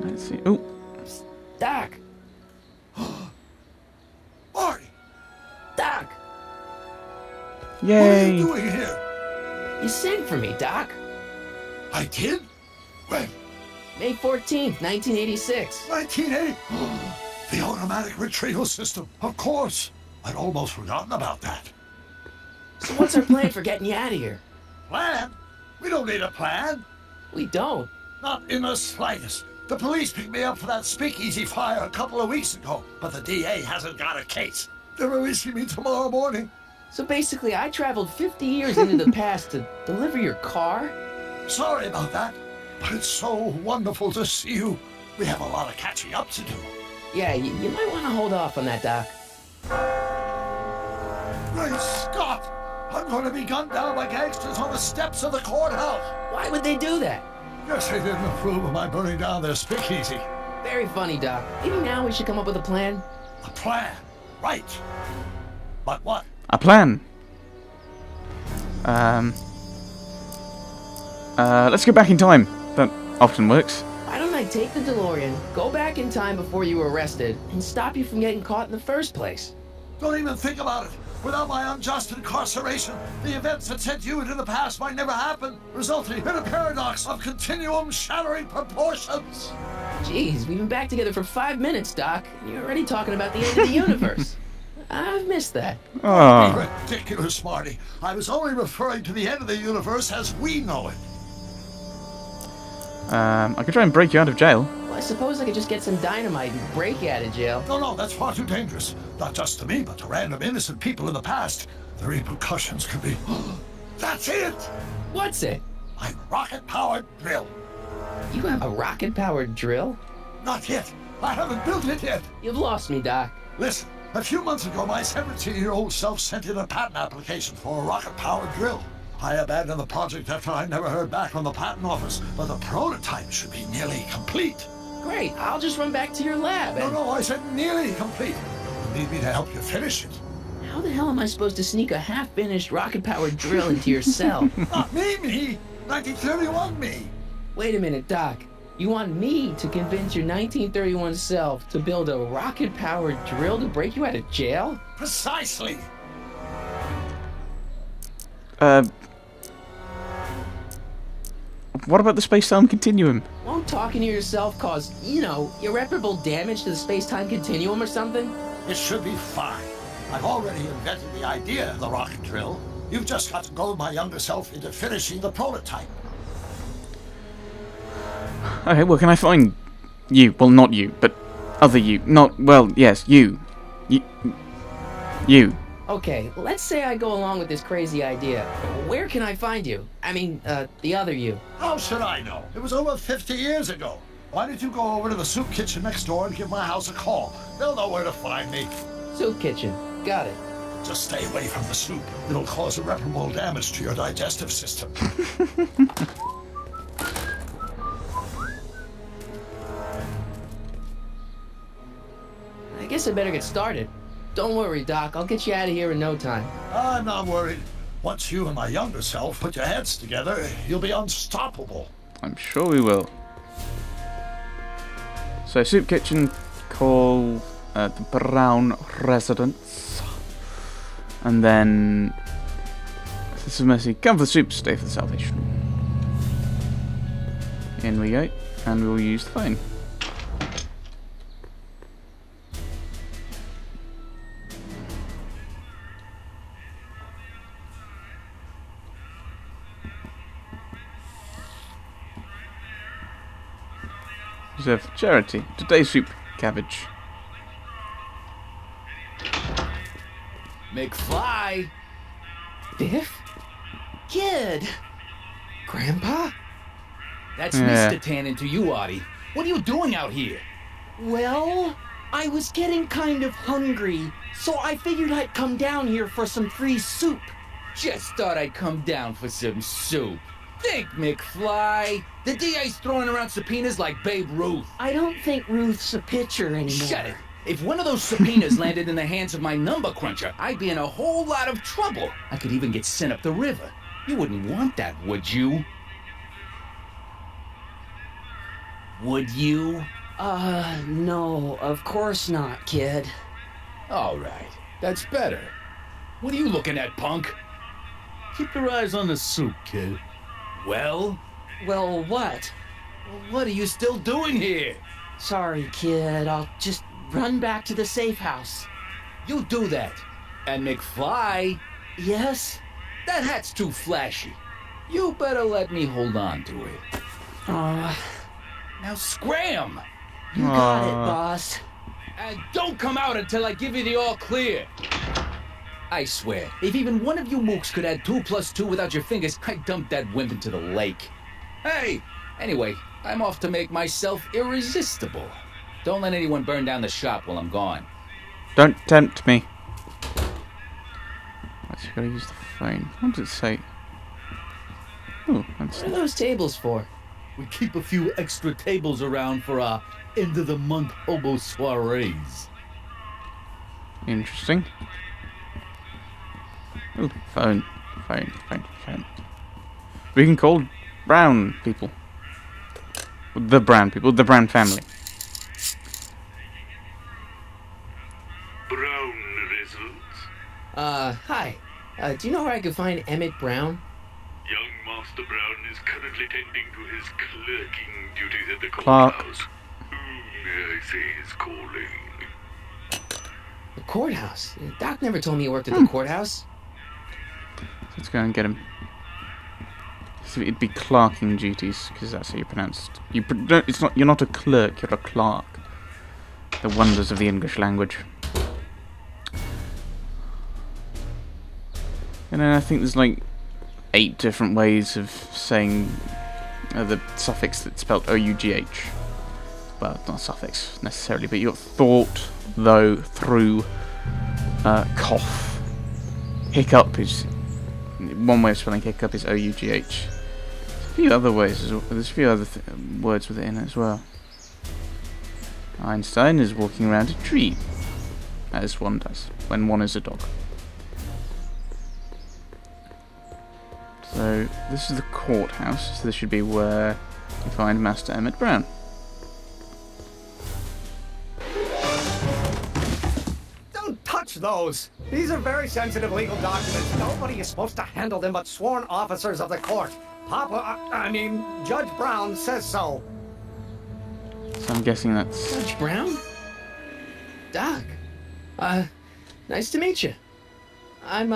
Let's see. Oh, Doc! Marty! Doc! What are yay! you doing here? You sent for me, Doc. I did? When? May 14th, 1986. 1980? The automatic retrieval system, of course. I'd almost forgotten about that. So what's our plan for getting you out of here? Plan? We don't need a plan. We don't. Not in the slightest. The police picked me up for that speakeasy fire a couple of weeks ago, but the DA hasn't got a case. They're releasing me tomorrow morning. So basically, I traveled 50 years into the past to deliver your car? Sorry about that, but it's so wonderful to see you. We have a lot of catching up to do. Yeah, you might want to hold off on that, Doc. Great Scott! I'm going to be gunned down by gangsters on the steps of the courthouse. Why would they do that? Guess they didn't approve of my burning down their speakeasy. Very funny, Doc. Maybe now we should come up with a plan? A plan, right. But what? A plan. Let's go back in time. That often works. Why don't I take the DeLorean, go back in time before you were arrested, and stop you from getting caught in the first place? Don't even think about it. Without my unjust incarceration, the events that sent you into the past might never happen, resulting in a paradox of continuum-shattering proportions. Jeez, we've been back together for 5 minutes, Doc, and you're already talking about the end of the universe. I've missed that. Oh, Ridiculous, Marty. I was only referring to the end of the universe as we know it. I could try and break you out of jail. Well, I suppose I could just get some dynamite and break you out of jail. No, that's far too dangerous. Not just to me, but to random innocent people in the past. The repercussions could be... That's it! What's it? My rocket-powered drill. You have a rocket-powered drill? Not yet. I haven't built it yet. You've lost me, Doc. Listen, a few months ago, my 17-year-old self sent in a patent application for a rocket-powered drill. I abandoned the project after I never heard back from the patent office, but the prototype should be nearly complete. Great, I'll just run back to your lab and... No, I said nearly complete. You need me to help you finish it. How the hell am I supposed to sneak a half-finished rocket-powered drill into your cell? Not me! 1931 me! Wait a minute, Doc. You want me to convince your 1931 self to build a rocket-powered drill to break you out of jail? Precisely! What about the space-time continuum? Won't talking to yourself cause, irreparable damage to the space-time continuum or something? It should be fine. I've already invented the idea of the rocket drill. You've just got to goad my younger self into finishing the prototype. Okay, well, can I find you? Well, not you, but other you. Not, well, yes, you. You. Okay, let's say I go along with this crazy idea. Where can I find you? I mean, the other you. How should I know? It was over 50 years ago. Why don't you go over to the soup kitchen next door and give my house a call? They'll know where to find me. Soup kitchen. Got it. Just stay away from the soup. It'll cause irreparable damage to your digestive system. I guess I better get started. Don't worry, Doc. I'll get you out of here in no time. I'm not worried. Once you and my younger self put your heads together, you'll be unstoppable. I'm sure we will. So, soup kitchen, call the Brown residence. And then... This is Mercy. Come for the soup, stay for the salvation. In we go. And we will use the phone. Reserve for charity. Today's soup, cabbage. McFly! Biff? Kid! Grandpa? That's Yeah. Mr. Tannen to you, Artie. What are you doing out here? Well, I was getting kind of hungry, so I figured I'd come down here for some free soup. Just thought I'd come down for some soup. Think, McFly. The DA's throwing around subpoenas like Babe Ruth. I don't think Ruth's a pitcher anymore. Shut it. If one of those subpoenas landed in the hands of my number cruncher, I'd be in a whole lot of trouble. I could even get sent up the river. You wouldn't want that, would you? Would you? No, of course not, kid. All right, that's better. What are you looking at, punk? Keep your eyes on the soup, kid. Well, Well, what? what are you still doing here? Sorry, kid. I'll just run back to the safe house. You do that. And McFly, Yes? that hat's too flashy. You better let me hold on to it. Now scram! You got it, boss. And don't come out until I give you the all clear. I swear, if even one of you mooks could add 2 + 2 without your fingers, I'd dump that wimp into the lake. Hey! Anyway, I'm off to make myself irresistible. Don't let anyone burn down the shop while I'm gone. Don't tempt me. Right, so you gotta use the phone. What does it say? Oh, that's What are those tables for? We keep a few extra tables around for our end-of-the-month hobo soirees. interesting. Oh, phone. Phone. We can call brown people. The brown people, the brown family. Brown results. Hi. Do you know where I could find Emmett Brown? Young Master Brown is currently tending to his clerking duties at the Clerk. courthouse. Who may I say is calling? The courthouse? Doc never told me he worked at the courthouse. Let's go and get him. So it'd be clerking duties, because that's how you pronounce it. It's not. You're not a clerk. You're a clerk. The wonders of the English language. And then I think there's like 8 different ways of saying the suffix that's spelled O-U-G-H. Well, it's not a suffix necessarily, but you got thought, though, through, cough. Hiccup is... One way of spelling hiccup is O-U-G-H. There's a few other ways, there's a few other words with it in it as well. Einstein is walking around a tree, as one does, when one is a dog. So, this is the courthouse, so this should be where you find Master Emmett Brown. Don't touch those! These are very sensitive legal documents. Nobody is supposed to handle them but sworn officers of the court. Judge Brown says so. So I'm guessing that's... Judge Brown? Doc. Nice to meet you. I'm,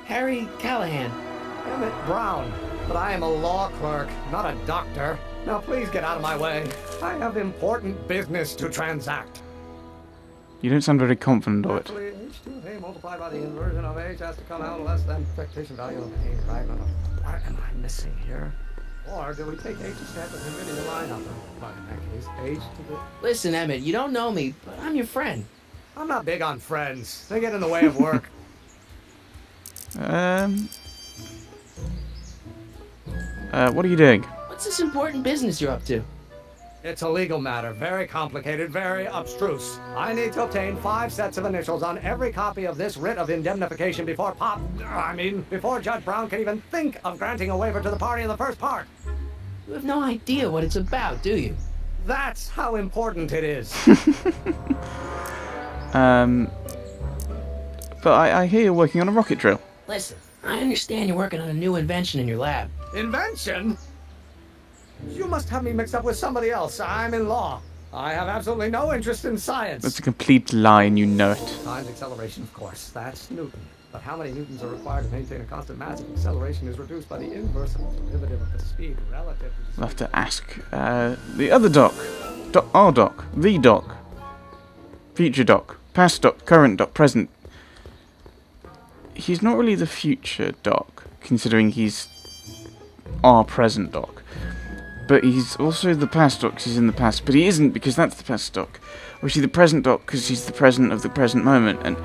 Harry Callahan. Emmett Brown. But I am a law clerk, not a doctor. Now please get out of my way. I have important business to transact. You don't sound very confident of it. Actually, H2 of A multiplied by the inversion of H has to come out less than expectation value of A, right? What am I missing here? Or do we take H step and convert the line up? But in that case, H to the... Listen, Emmett, you don't know me, but I'm your friend. I'm not big on friends. They get in the way of work. What are you doing? What's this important business you're up to? It's a legal matter, very complicated, very abstruse. I need to obtain 5 sets of initials on every copy of this writ of indemnification before before Judge Brown can even think of granting a waiver to the party in the first part. You have no idea what it's about, do you? That's how important it is. But I hear you're working on a rocket drill. Listen, I understand you're working on a new invention in your lab. Invention? You must have me mixed up with somebody else. I'm in law. I have absolutely no interest in science. That's a complete lie and you know it. Times acceleration, of course. That's Newton. But how many newtons are required to maintain a constant mass if acceleration is reduced by the inverse of the derivative of the speed relative to the speed? We'll have to ask the other doc. Our doc. The doc. Future doc. Past doc. Current doc. Present. He's not really the future doc, considering he's our present doc. But he's also the past doc because he's in the past. But he isn't because that's the past doc. Or is he the present doc because he's the present of the present moment? And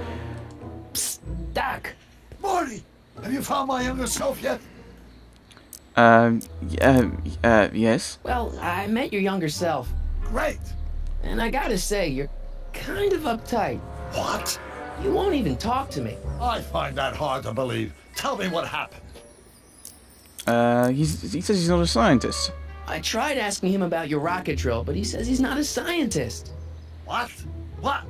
Psst, Doc. Marty, have you found my younger self yet? Yes. Well, I met your younger self, Great. and I gotta say, you're kind of uptight. What? You won't even talk to me. I find that hard to believe. Tell me what happened. He says he's not a scientist. I tried asking him about your rocket drill, but he says he's not a scientist. What? What?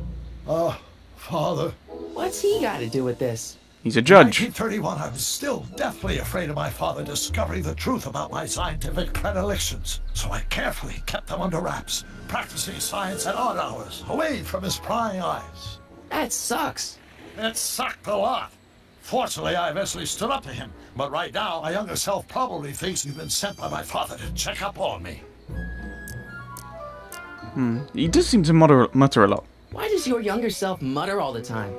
Father. What's he got to do with this? He's a In judge. 1931, I was still deathly afraid of my father discovering the truth about my scientific predilections, so I carefully kept them under wraps, practicing science at odd hours, away from his prying eyes. That sucks. It sucked a lot. Fortunately, I eventually stood up to him, but right now, my younger self probably thinks you've been sent by my father to check up on me. He does seem to mutter a lot. Why does your younger self mutter all the time?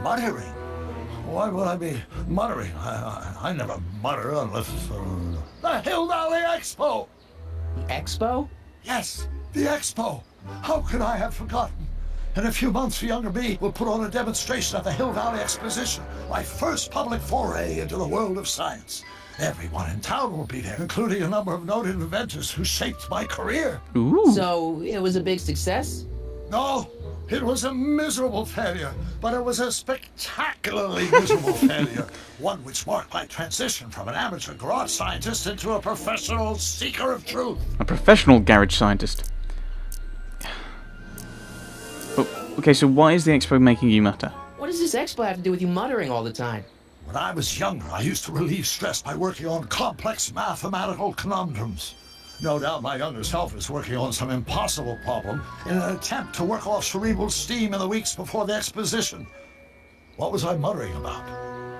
Muttering? Why would I be muttering? I never mutter unless the Hill Valley Expo! The expo? Yes, the Expo! How could I have forgotten? In a few months, younger me will put on a demonstration at the Hill Valley Exposition, my first public foray into the world of science. Everyone in town will be there, including a number of noted inventors who shaped my career. Ooh. So, it was a big success? No, it was a miserable failure, but it was a spectacularly miserable failure. One which marked my transition from an amateur garage scientist into a professional seeker of truth. A professional garage scientist. But, okay, so why is the expo making you mutter? What does this expo have to do with you muttering all the time? When I was younger, I used to relieve stress by working on complex mathematical conundrums. No doubt my younger self is working on some impossible problem in an attempt to work off cerebral steam in the weeks before the exposition. What was I muttering about?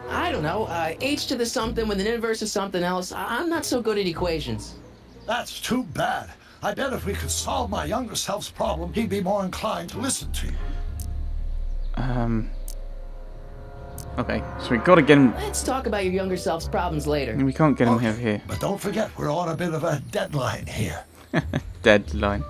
I don't know. H to the something with an inverse of something else. I'm not so good at equations. That's too bad. I bet if we could solve my younger self's problem, he'd be more inclined to listen to you. Okay, so we gotta get him. Let's talk about your younger self's problems later. We can't get him Okay, over here. but don't forget, we're on a bit of a deadline here. Deadline.